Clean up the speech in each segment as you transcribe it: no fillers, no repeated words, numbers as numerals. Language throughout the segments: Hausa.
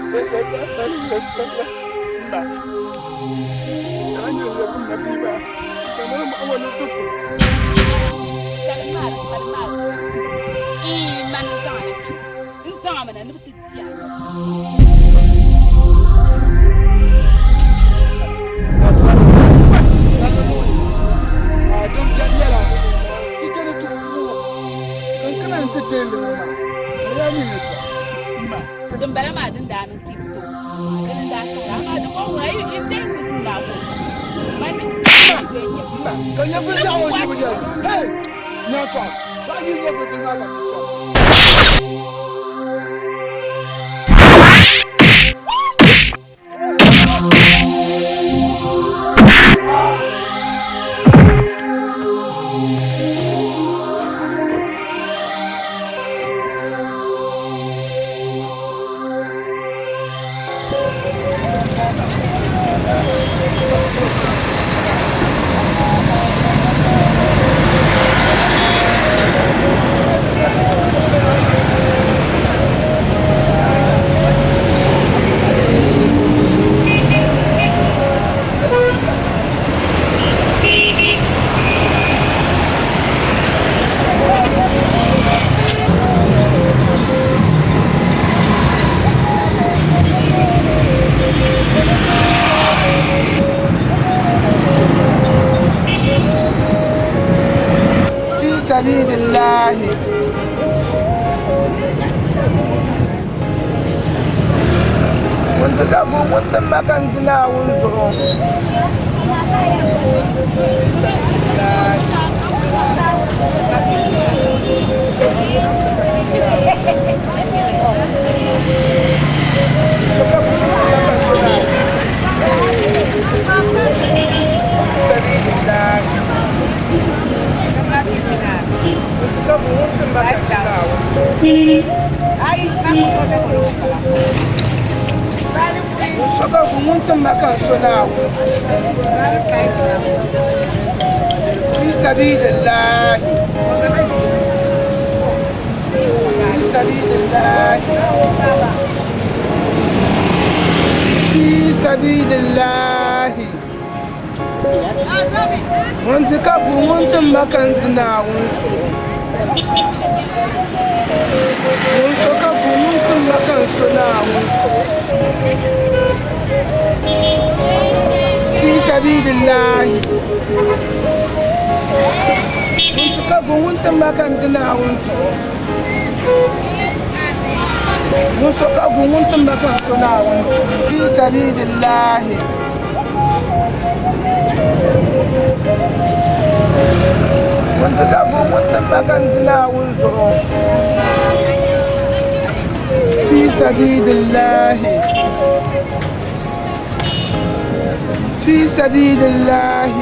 sallallahu alaihi wasallam ba anyo ya kun nabiba sanan mu awalo dukku kalmar man zana in sama na nubti tiya don janyala si jana tukku kan kana tete ya ni ne ta ma dum bara ma din da nan ki to din da ka ma da ko wai in dai ku la ko man kan ya fi jawo ji mu hey na to ba yi zo ga dinga سبيل الله ونزقابو وانتم ما كنتنا ونزقو سبيل الله Soka kumuntu makansona fi sabilillah fi sabilillah fi sabilillah Wanti ka kumuntu makantina unso Unso ka kumuntu makansona unso في سبيل الله ونسكبوا وانتم ما كنتنا ونسكبوا وانتم ما كنتنا في سبيل الله ونسكبوا وانتم ما كنتنا في سبيل الله في سبيل الله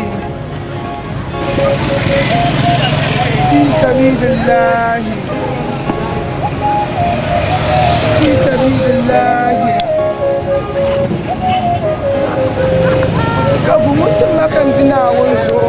في سبيل الله في سبيل الله كابو مت ما كنتنا ونسو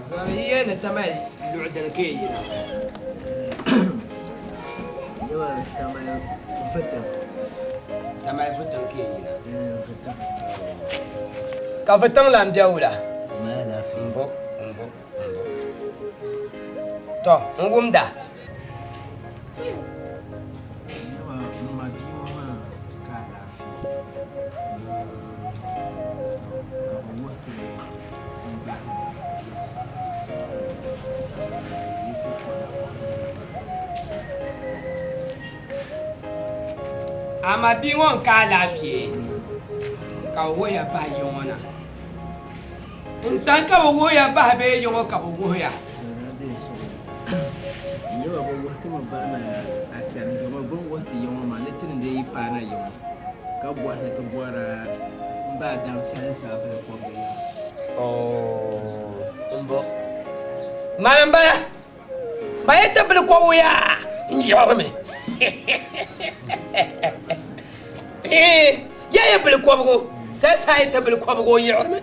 زوريين تماي لعدنا كي تماي فتن كي كافتن لام جاولا ما لا في مبو تو نقوم ده ما بيوما كلا في كبوت ama bi wọn ka lafiya ka woya ba yɔŋɔna nsan ka bi woya ba bee yɔŋɔ ka bi woya yaba ba wata ma bana asan gama ban wata yawa ma litin da yi pana yawa ka buwa na ta buwara ba dam san sabai ko biya mbo malam baya baya tabbil ko woya njiyɔrɔ mi ya ya bil kobgo sai sai ta bil kobgo yi'or me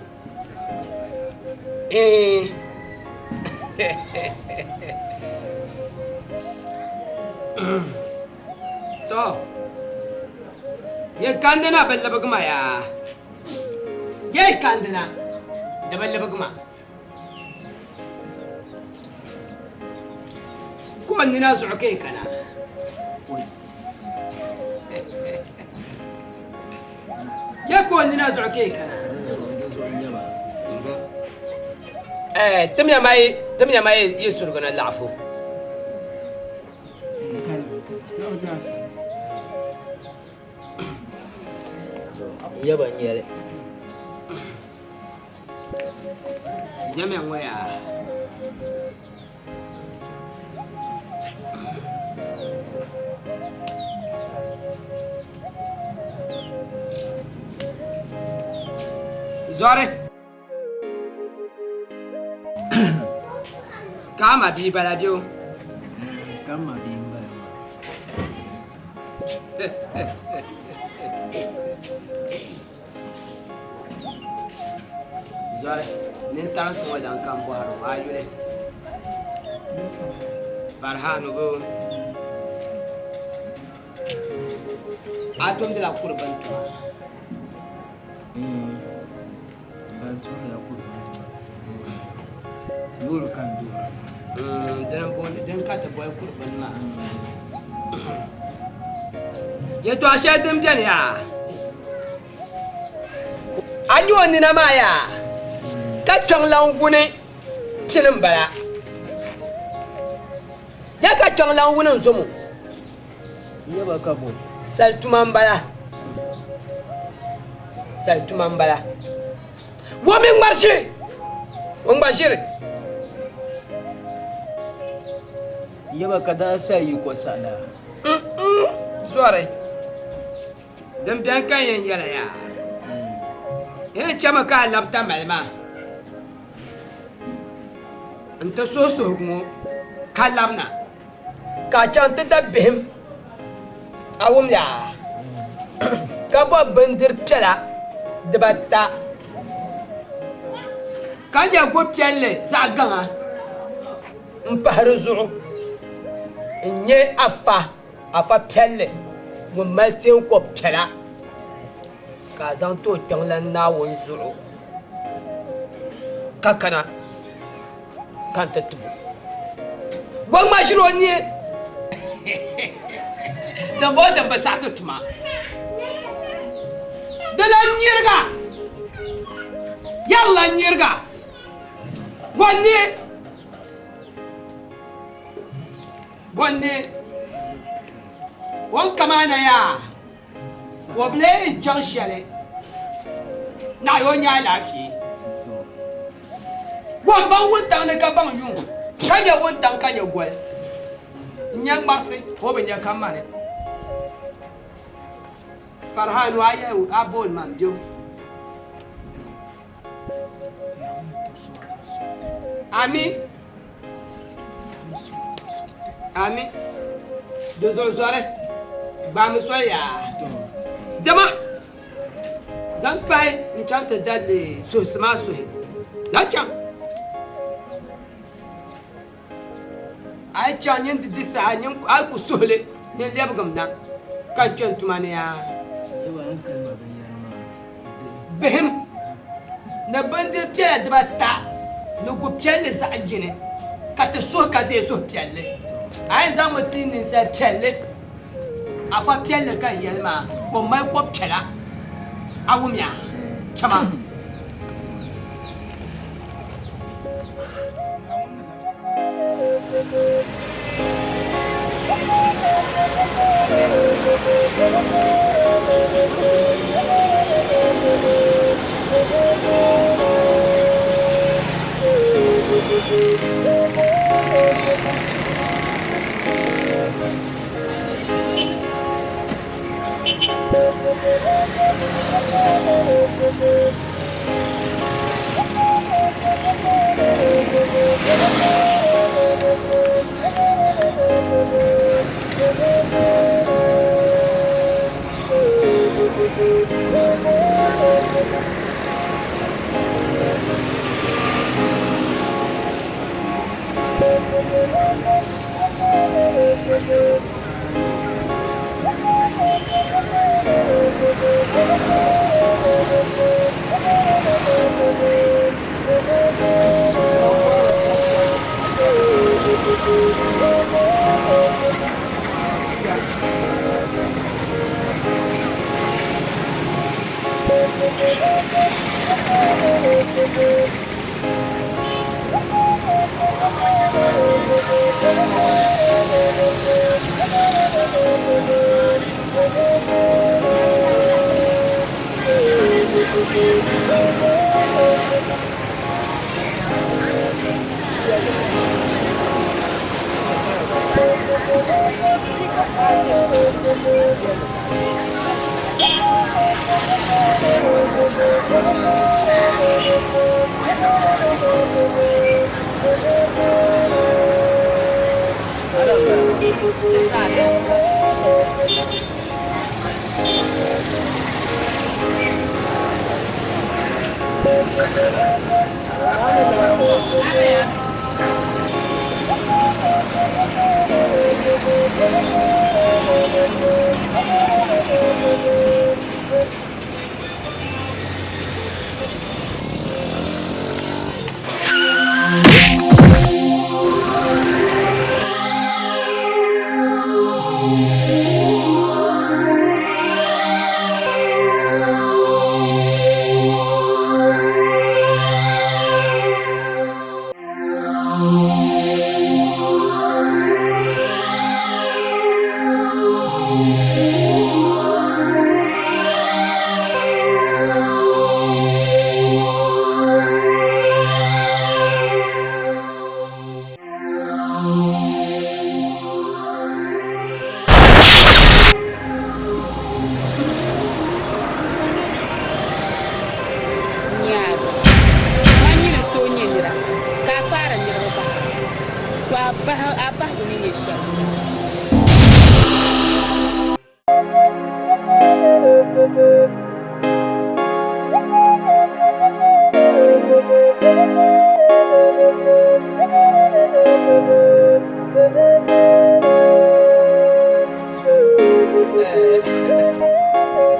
to ye kandana balla bagma ya ye kandana da balla bagma ko ni na zuke kana يكون نازع كيك انا تم يا ماي يسرق انا العفو yaba nyere جميع ويا زوري كما بي بلا بيو kama bimba زوري ننتان سمولا كان بوارو ايولي فرحان وقول اتوم دي لا قربانتو bantu ya kurbantu yuru kan dura dan bon dan ka ta boy kurban ma ya to ashe dim jan ya anyo ni na ma ya ka chong lan gune chinin bala ya ka chong lan gune zomo yaba kabo saltuman bala ومن مرشي ومباشر yaba kada sai ko sala سوري دم بيان كان يلا يا ايه كما كان لبتا ملما انت سوسو مو كلامنا كاچان تدبهم اوم يا كابو بندر بيلا دبتا كان يقول بيلا زعقا مبهرزو إني أفا بيلا ومالتين كو بيلا كازان تو جنلا ناون زعو كاكنا كانت تتبو وما شروني دمبو دمبا ساعدو تما دلا نيرغا يلا نيرغا واني wan kamana ya wa ble jan shele na yo nya lafi wan ban won ne ka ban yun ka nya won tan ka nya gwal nya marsi ko be nya kamane farhanu aya abol man bio ami ami de zolzore ba mi soya jama zan pai nchanta dadle so sma so ya chan ai chan yin di sa nyin al ku sole ne lebgam na kan chan tumane ya bihim na bandi pya de bata no go pyale za ajine ka te so ka de so pyale ai za mu ti ni sa pyale afa pyale kan yelma ko mai ko pyala awumya chama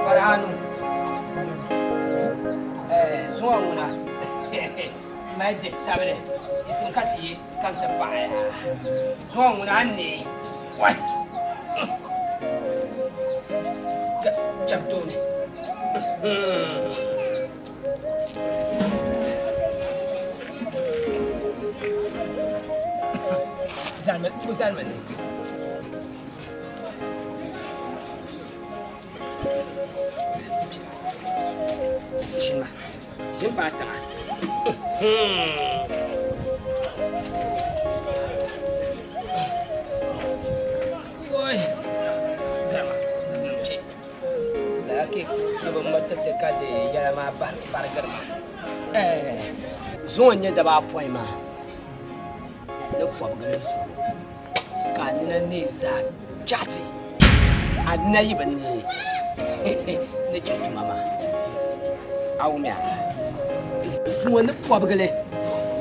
farhanu zuwa muna mai de tabele isin kati kan ta baya zuwa muna ne what chapto ne zalmet ne Jin ma. Jin ba ta. Oi. Gama. Laki ko ba mata ka de ya ma bar garma. Zuwan ya da ba point ma. Da kwa bugarin su. Ka ni na ne za chati. Adina yi ban ne. Ne chatu mama. Awumia. Zuwan na kwa bugale.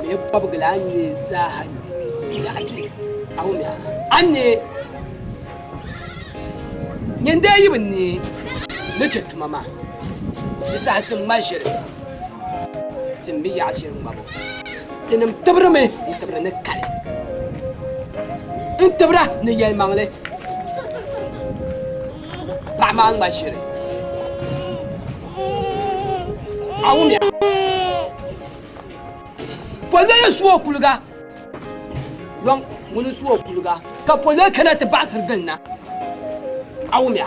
Me kwa bugale anye za han. Yati. Awumia. Anye. Nyende yi ban ne. Ne chatu mama. Isa hatin mashir. Timbi ya shirin babu. Tinam tabra me. Tabra ne kale. Tabra ne yel mangle. Pamang mashir. Awumia. Pole suwo kuluga. Long munu suwo kuluga. Ka pole kana ta basir ganna. Awumia.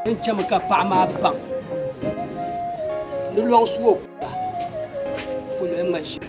In chama ka pama bang. Ni long suwo. Pole mashir.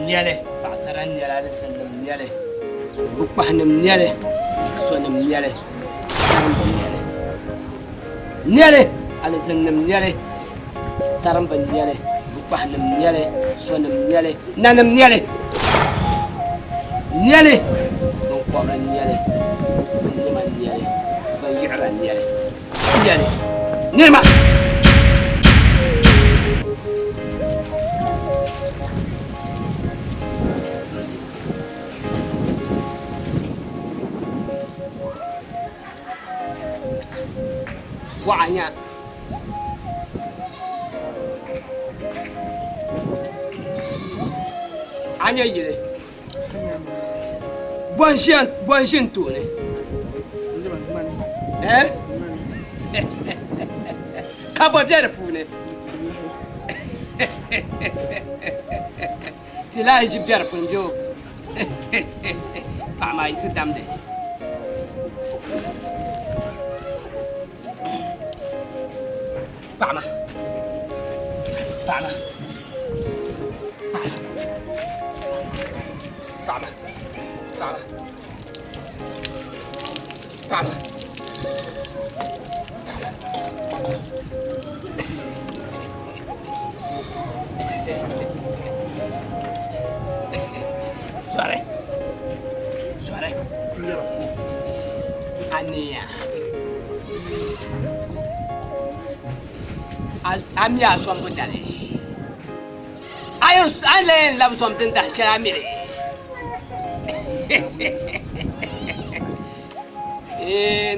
Nyale, pasaran nyale, sendem nyale, bukpahanem nyale, sonem nyale, tarambam nyale, nyale, ale sendem nyale, tarambam nyale, bukpahanem nyale, sonem nyale, nanem nyale, nyale, bukpahanem nyale, bunyiman nyale, bunyiran nyale, nyale, nirma. Wanya anya yile Buanshin tu ne Kabo biere pu ne Tila ji biere pu njo Pa ma isi damde Pama. Pama. Pama. Pama. Pama. Suare. Suare. Ania. I'm ya swam budale. I lay love something that shall me.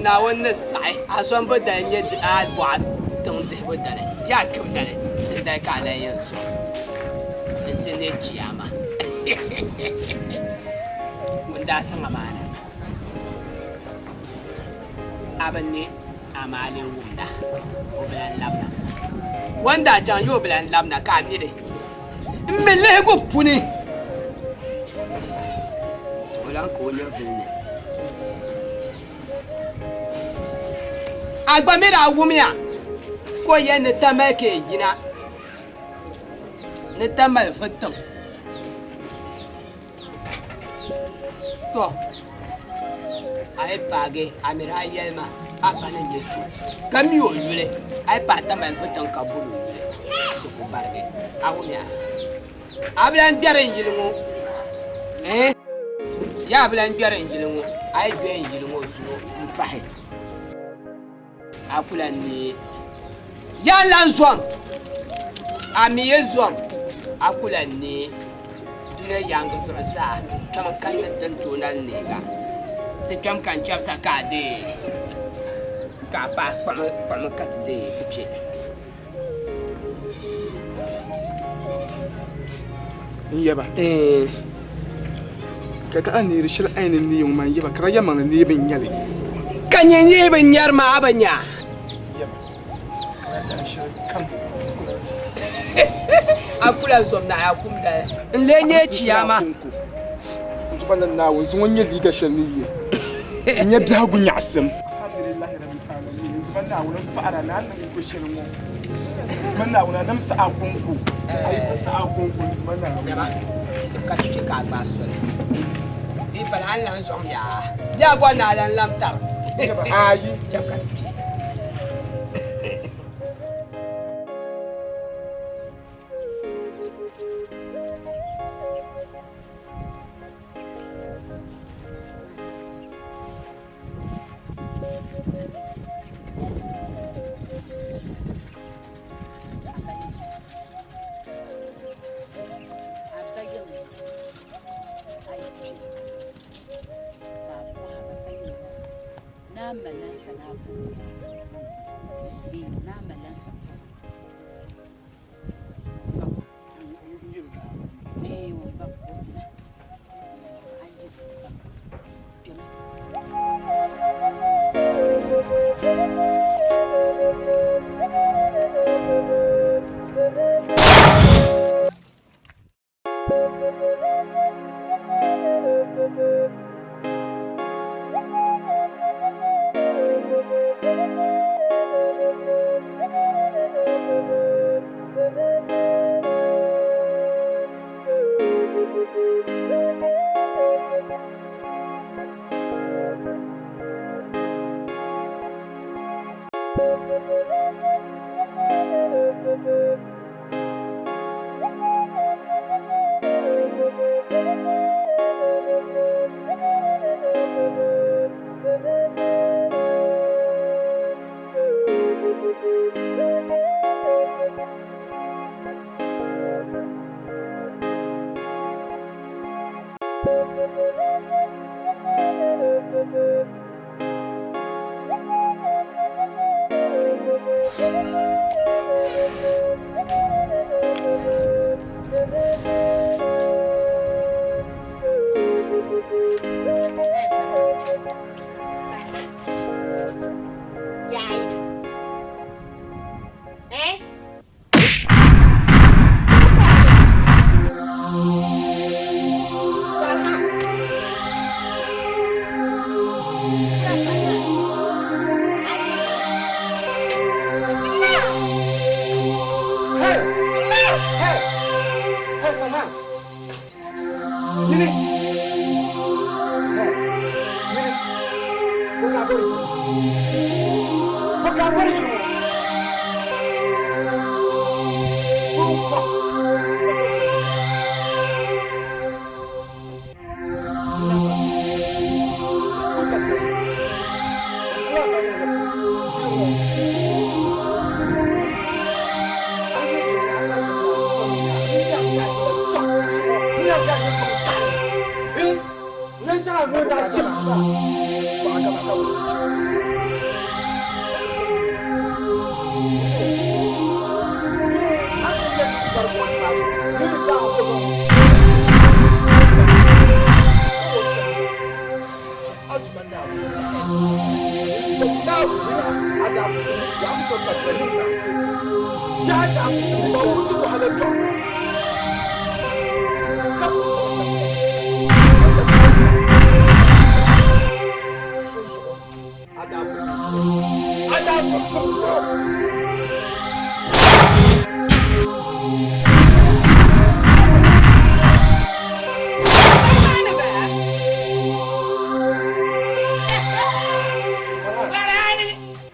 Now on the side, I swam budale yet I what don't they budale. Ya chudale, the decalayan so. It's in the chiama. When that's a man. Abani, Amali Wunda, Oban Labna. Wanda John Yoblan Labna can't need it. Melego Puni. Well, Uncle, you're feeling it. Agbamira Wumia. Koyen the Tamake, Yina. نتمل فتم تو أي باقي أمير هاي يلما أبانا نيسو كم يولي أي باتمل فتم كابولو يولي تكو باقي أغنيا أبلان بيارين جلمو يا أبلان بيارين جلمو أي بيارين جلمو سنو مباحي أقولاني يا لانزوام أمي يزوام أقولاني دنيا يانغ زرسا كم كان تنتونا النيجا تكم كان جابسا كادي كابا قام كاتدي تبشي يبا كتاني رشل عين اللي يوم يبا كرايا من اللي بنيالي كان يبن يرمى أبنيا akula zomna akumda nlenye chiyama njibana nawo nzonye liga shaniye nya byagu nyasem alhamdulillah rabbil alamin njibana nawo nan fara nan ko shirmo njibana nawo nan sa akunku ai sa akunku njibana yaba sibka chika ba sore di pan halan zom ya bwana lan lamtar ayi chaka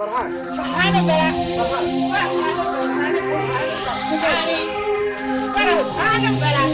فرحان فرحانة بلا فرحانة بلا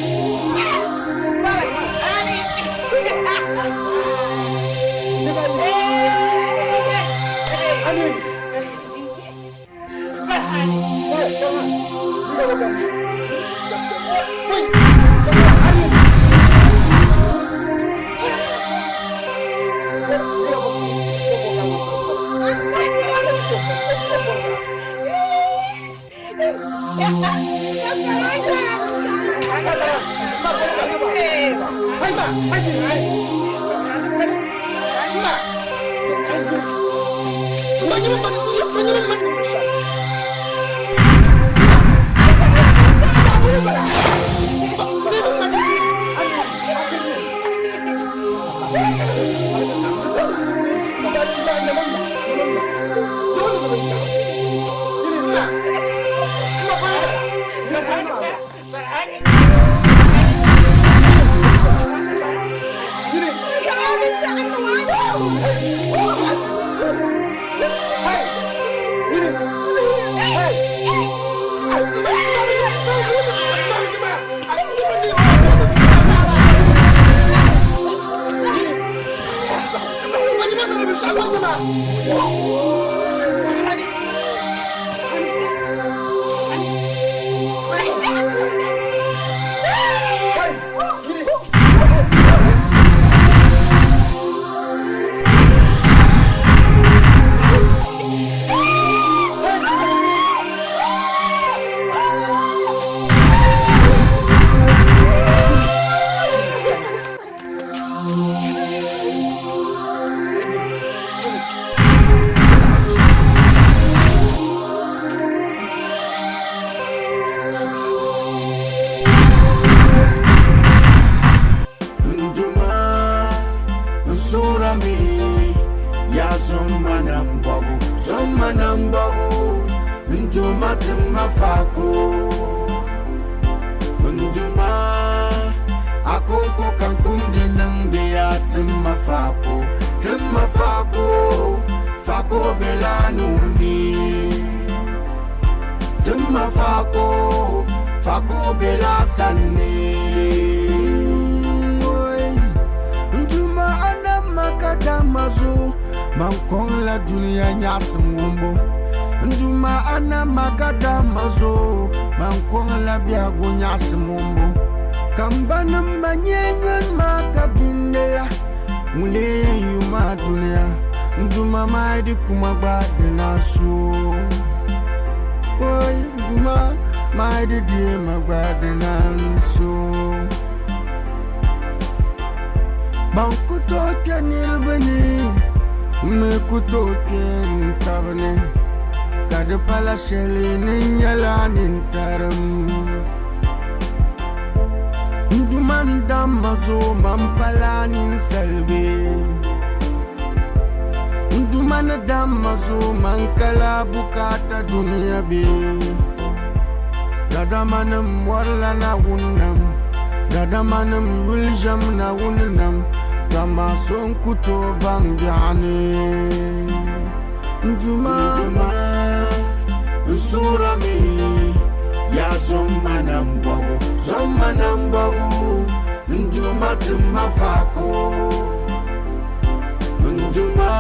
Nduma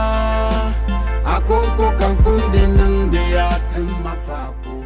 akonko kankunde nang de atim mafako